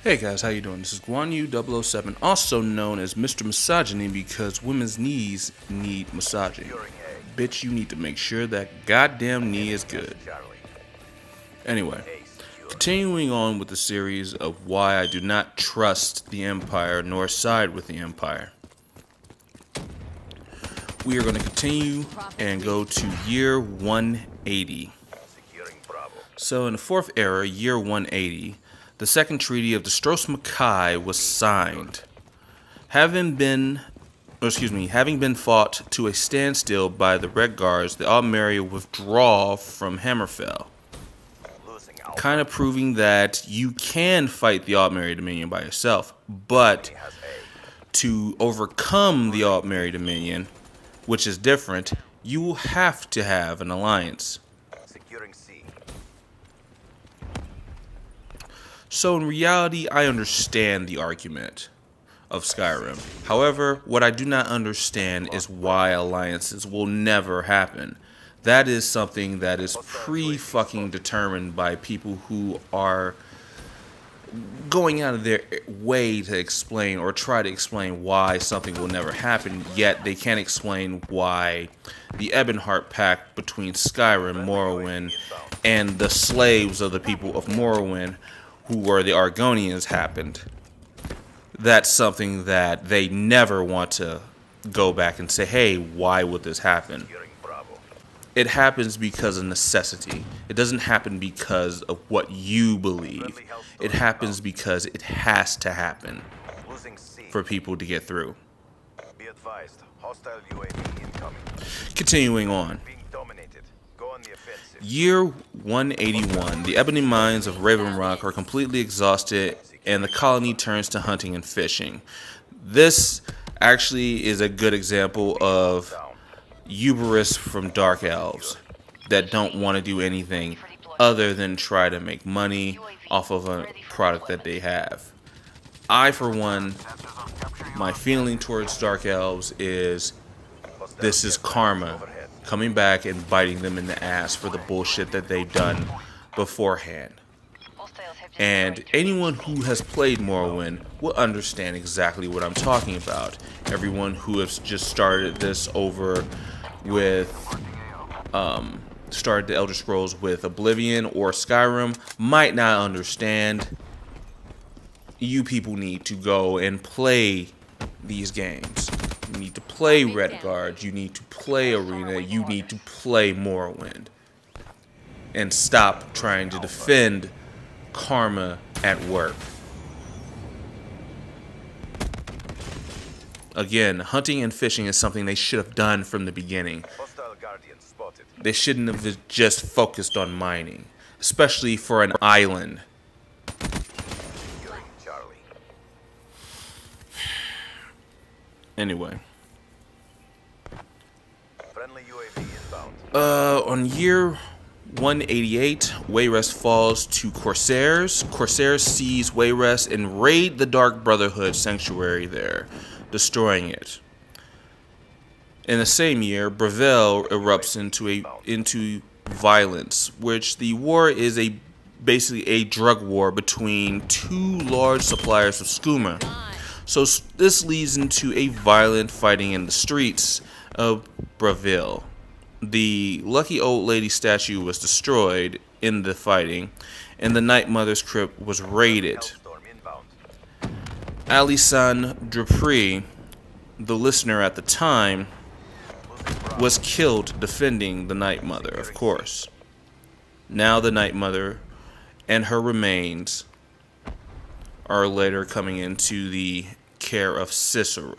Hey guys, how you doing? This is Guan Yu 007, also known as Mr. Misogyny because women's knees need massaging. Bitch, you need to make sure that goddamn knee is good. Anyway, continuing on with the series of why I do not trust the Empire nor side with the Empire. We are going to continue and go to year 180. So in the Fourth Era, year 180, the Second Treaty of the Stormcloaks was signed. Having been fought to a standstill by the Red Guards, the Altmeria withdraw from Hammerfell, kind of proving that you can fight the Altmeria Dominion by yourself, but to overcome the Altmeria Dominion, which is different, you will have to have an alliance. So in reality, I understand the argument of Skyrim. However, what I do not understand is why alliances will never happen. That is something that is pre-fucking determined by people who are going out of their way to explain or try to explain why something will never happen, yet they can't explain why the Ebonheart Pact between Skyrim, Morrowind, and the slaves of the people of Morrowind, who were the Argonians, happened. That's something that they never want to go back and say, hey, why would this happen? It happens because of necessity. It doesn't happen because of what you believe. It happens because it has to happen for people to get through. Continuing on. Year 181, the ebony mines of Raven Rock are completely exhausted and the colony turns to hunting and fishing. This actually is a good example of hubris from Dark Elves that don't want to do anything other than try to make money off of a product that they have. I, for one, my feeling towards Dark Elves is this is karma coming back and biting them in the ass for the bullshit that they've done beforehand. And anyone who has played Morrowind will understand exactly what I'm talking about. Everyone who has just started this over with, started the Elder Scrolls with Oblivion or Skyrim might not understand. You people need to go and play these games. You need to play Red Guard, you need to play Arena, you need to play Morrowind. And stop trying to defend karma at work. Again, hunting and fishing is something they should have done from the beginning. They shouldn't have just focused on mining, especially for an island. Anyway. On year 188, Wayrest falls to Corsairs. Corsairs seize Wayrest and raid the Dark Brotherhood sanctuary there, destroying it. In the same year, Breville erupts into violence, which the war is basically a drug war between two large suppliers of skooma. So this leads into a violent fighting in the streets of Breville. The lucky old lady statue was destroyed in the fighting, and the Night Mother's crypt was raided. Alison Dupree, the listener at the time, was killed defending the Night Mother, of course. Now the Night Mother and her remains are later coming into the care of Cicero,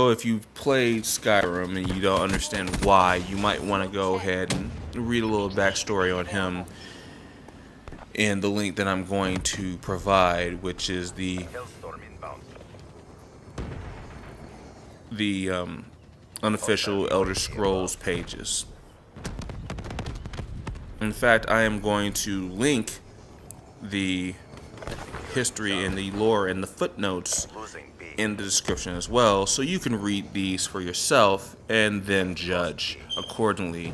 if you've played Skyrim and you don't understand why, you might want to go ahead and read a little backstory on him in the link that I'm going to provide, which is the unofficial Elder Scrolls pages. In fact, I am going to link the history and the lore and the footnotes in the description as well, so you can read these for yourself and then judge accordingly.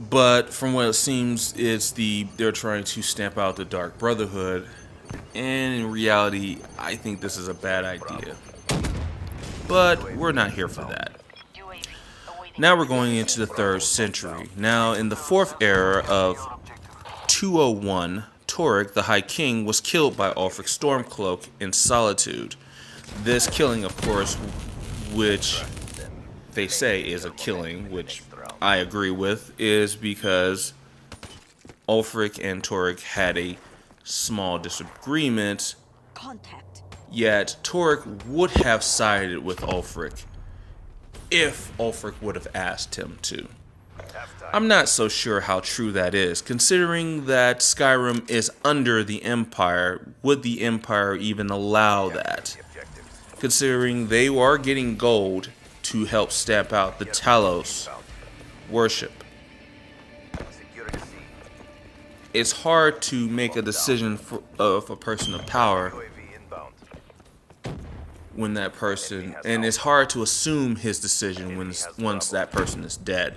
But from what it seems, they're trying to stamp out the Dark Brotherhood, and in reality, I think this is a bad idea. But we're not here for that. Now we're going into the 3rd century. Now, in the 4th era of 201, Torek, the High King, was killed by Ulfric Stormcloak in Solitude. This killing, of course, which they say is a killing, which I agree with, is because Ulfric and Torek had a small disagreement, yet Torek would have sided with Ulfric if Ulfric would have asked him to. I'm not so sure how true that is, considering that Skyrim is under the Empire. Would the Empire even allow that? Considering they are getting gold to help stamp out the Talos worship. It's hard to make a decision of a person of power when that person, and it's hard to assume his decision once that person is dead.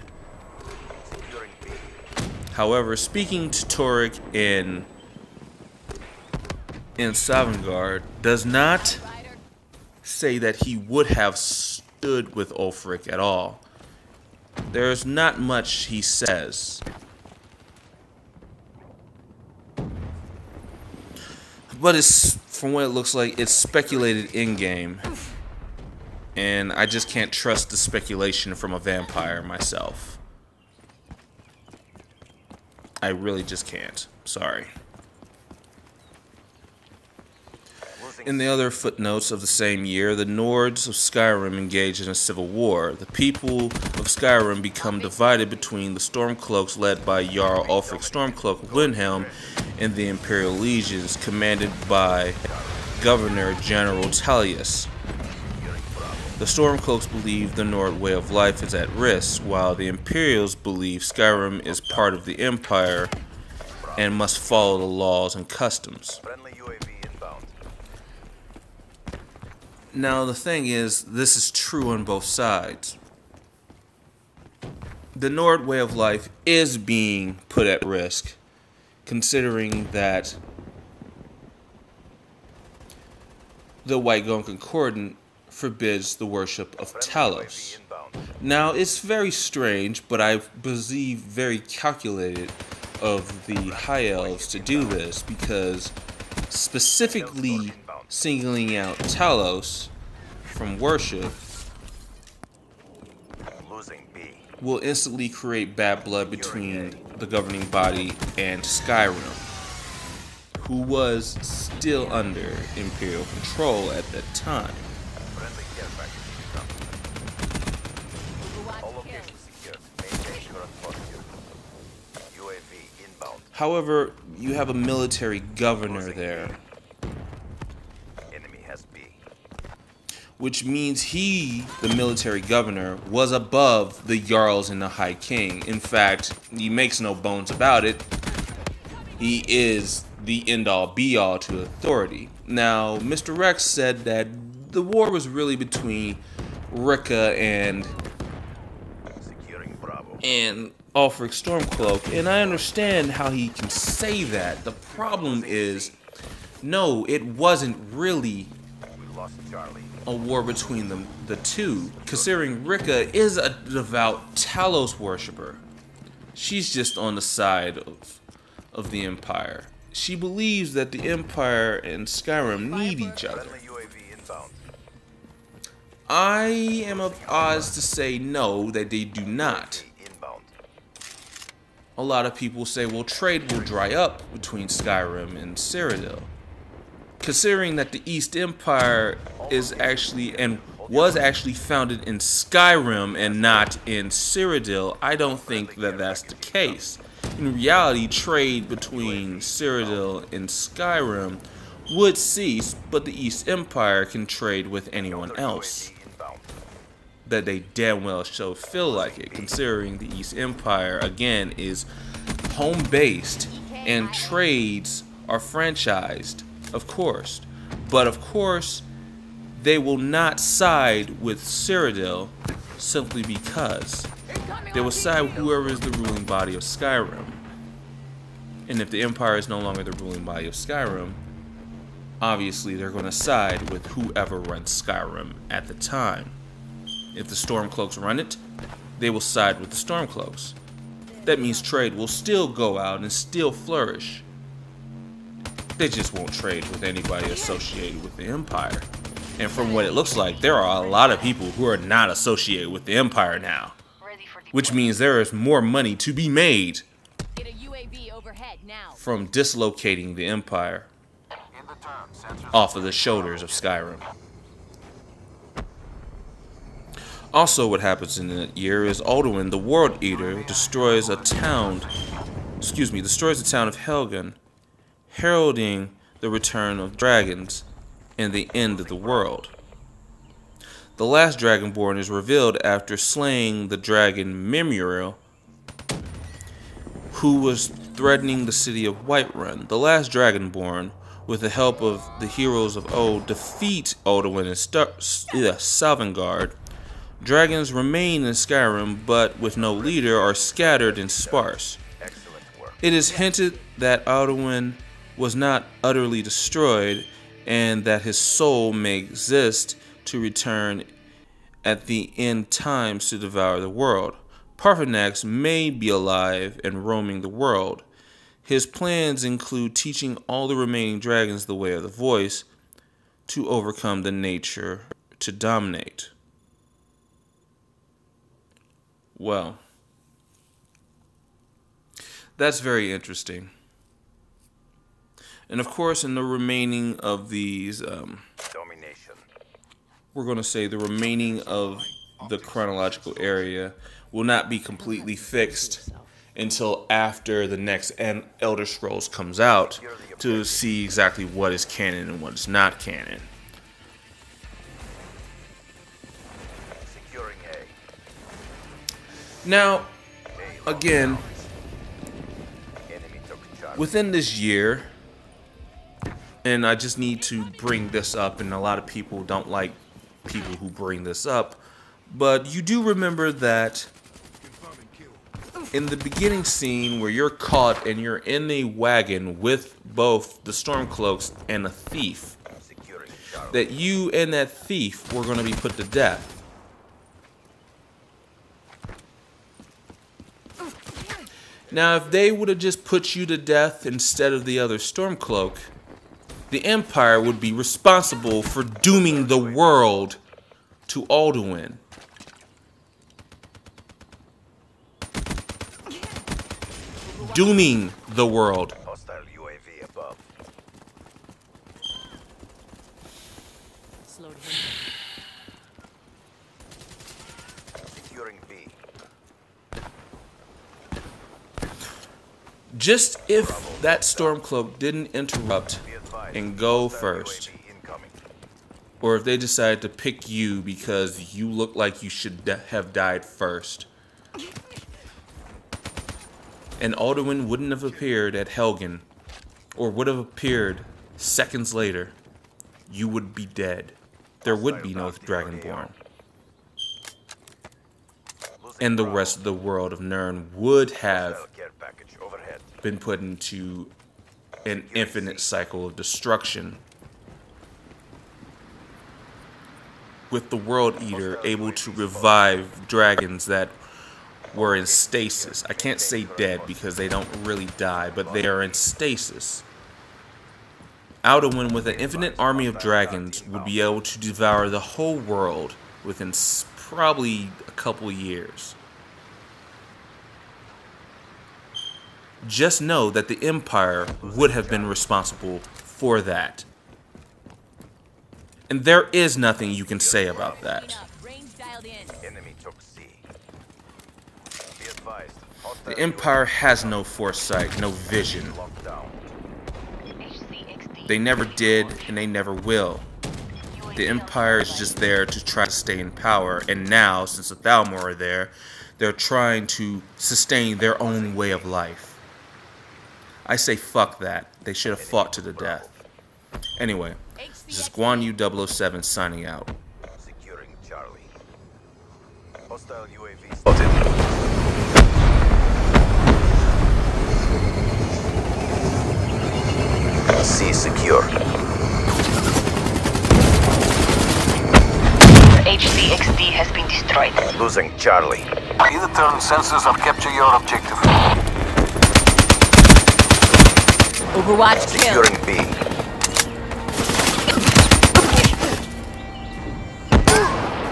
However, speaking to Torek in Sovngarde does not say that he would have stood with Ulfric at all. There's not much he says. But it's, from what it looks like, it's speculated in-game. And I just can't trust the speculation from a vampire myself. I really just can't. Sorry. In the other footnotes of the same year, the Nords of Skyrim engage in a civil war. The people of Skyrim become divided between the Stormcloaks led by Jarl Ulfric Stormcloak of Windhelm and the Imperial legions commanded by Governor General Tullius. The Stormcloaks believe the Nord way of life is at risk, while the Imperials believe Skyrim is part of the Empire and must follow the laws and customs. Now the thing is, this is true on both sides. The Nord way of life is being put at risk, considering that the White Gum Concordant forbids the worship of Talos. Now, it's very strange, but I believe very calculated of the High Elves to do this, because specifically singling out Talos from worship will instantly create bad blood between the governing body and Skyrim, who was still under Imperial control at that time. However, you have a military governor there, which means he, the military governor, was above the Jarls and the High King. In fact, he makes no bones about it. He is the end-all be-all to authority. Now, MrRhexx said that the war was really between Rikke and Ulfric Stormcloak, and I understand how he can say that. The problem is, no, it wasn't really a war between the two, considering Rikke is a devout Talos worshipper. She's just on the side of the Empire. She believes that the Empire and Skyrim need each other. I am of odds to say no, that they do not. A lot of people say, well, trade will dry up between Skyrim and Cyrodiil. Considering that the East Empire is actually and was actually founded in Skyrim and not in Cyrodiil, I don't think that that's the case. In reality, trade between Cyrodiil and Skyrim would cease, but the East Empire can trade with anyone else. That they damn well so feel like it, considering the East Empire, again, is home-based and trades are franchised, of course. But of course, they will not side with Cyrodiil simply because They will side with whoever is the ruling body of Skyrim. And if the Empire is no longer the ruling body of Skyrim, obviously they're going to side with whoever runs Skyrim at the time. If the Stormcloaks run it, they will side with the Stormcloaks. That means trade will still go out and still flourish. They just won't trade with anybody associated with the Empire. And from what it looks like, there are a lot of people who are not associated with the Empire now. Which means there is more money to be made from dislocating the Empire off of the shoulders of Skyrim. Also, what happens in that year is Alduin, the World Eater, destroys the town of Helgen, heralding the return of dragons and the end of the world. The last Dragonborn is revealed after slaying the dragon Mimuriel, who was threatening the city of Whiterun. The last Dragonborn, with the help of the heroes of old, defeat Alduin and Sovngarde. Dragons remain in Skyrim, but with no leader, are scattered and sparse. It is hinted that Alduin was not utterly destroyed, and that his soul may exist to return at the end times to devour the world. Parthenax may be alive and roaming the world. His plans include teaching all the remaining dragons the way of the voice to overcome the nature to dominate. Well, that's very interesting. And of course, in the remaining of these, we're going to say the remaining of the chronological area will not be completely fixed until after the next Elder Scrolls comes out to see exactly what is canon and what is not canon. Now, again, within this year, and I just need to bring this up, and a lot of people don't like people who bring this up, but you do remember that in the beginning scene where you're caught and you're in a wagon with both the Stormcloaks and a thief, that you and that thief were going to be put to death. Now, if they would have just put you to death instead of the other Stormcloak, the Empire would be responsible for dooming the world to Alduin. Dooming the world. Hostile UAV above. Securing B. Just if that Stormcloak didn't interrupt and go first, or if they decided to pick you because you look like you should have died first, and Alduin wouldn't have appeared at Helgen, or would have appeared seconds later, you would be dead. There would be no Dragonborn. And the rest of the world of Nirn would have been put into an infinite cycle of destruction, with the World Eater able to revive dragons that were in stasis. I can't say dead because they don't really die, but they are in stasis. Alduin, with an infinite army of dragons, would be able to devour the whole world within probably a couple years. Just know that the Empire would have been responsible for that. And there is nothing you can say about that. The Empire has no foresight, no vision. They never did, and they never will. The Empire is just there to try to stay in power, and now, since the Thalmor are there, they're trying to sustain their own way of life. I say fuck that. They should have fought to the death. Anyway, this is Guan Yu 007 signing out. Securing Charlie. Hostile UAV spotted. C secure. HCXD has been destroyed. Losing Charlie. Either turn sensors or capture your objective. Overwatch kill. Securing B.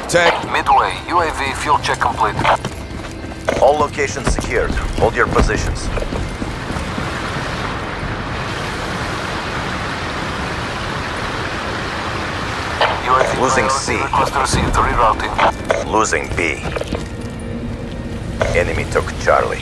Tech. Midway. UAV fuel check complete. All locations secured. Hold your positions. UAV Losing priority C. request received. Rerouting. Losing B. Enemy took Charlie.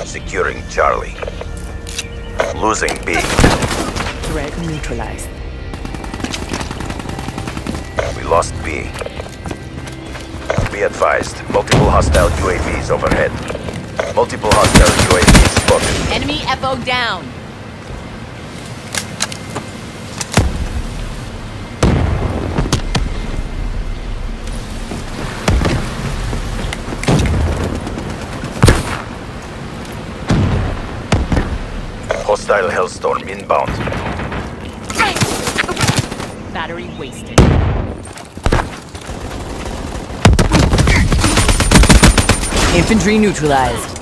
Securing Charlie. Losing B. Threat neutralized. We lost B. Be advised, multiple hostile UAVs overhead. Multiple hostile UAVs spotted. Enemy FO down. Hostile Hellstorm inbound. Battery wasted. Infantry neutralized.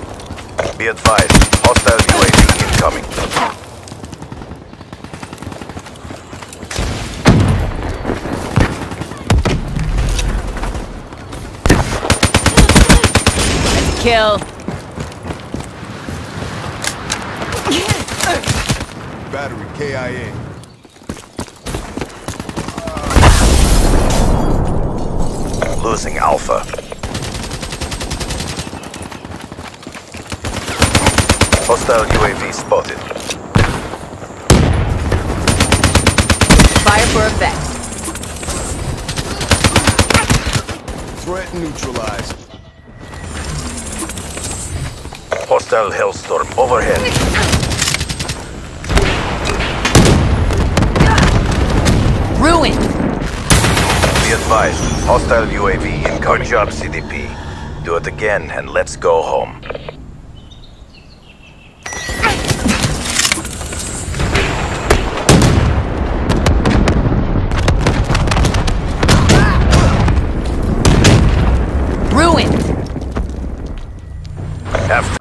Be advised, hostile UAV incoming. Kill. Battery KIA. Losing Alpha. Hostile UAV spotted. Fire for effect. Threat neutralized. Hostile Hellstorm overhead. Ruined. Be advised, hostile UAV incoming. Good job, CDP. Do it again and let's go home. Ruined. After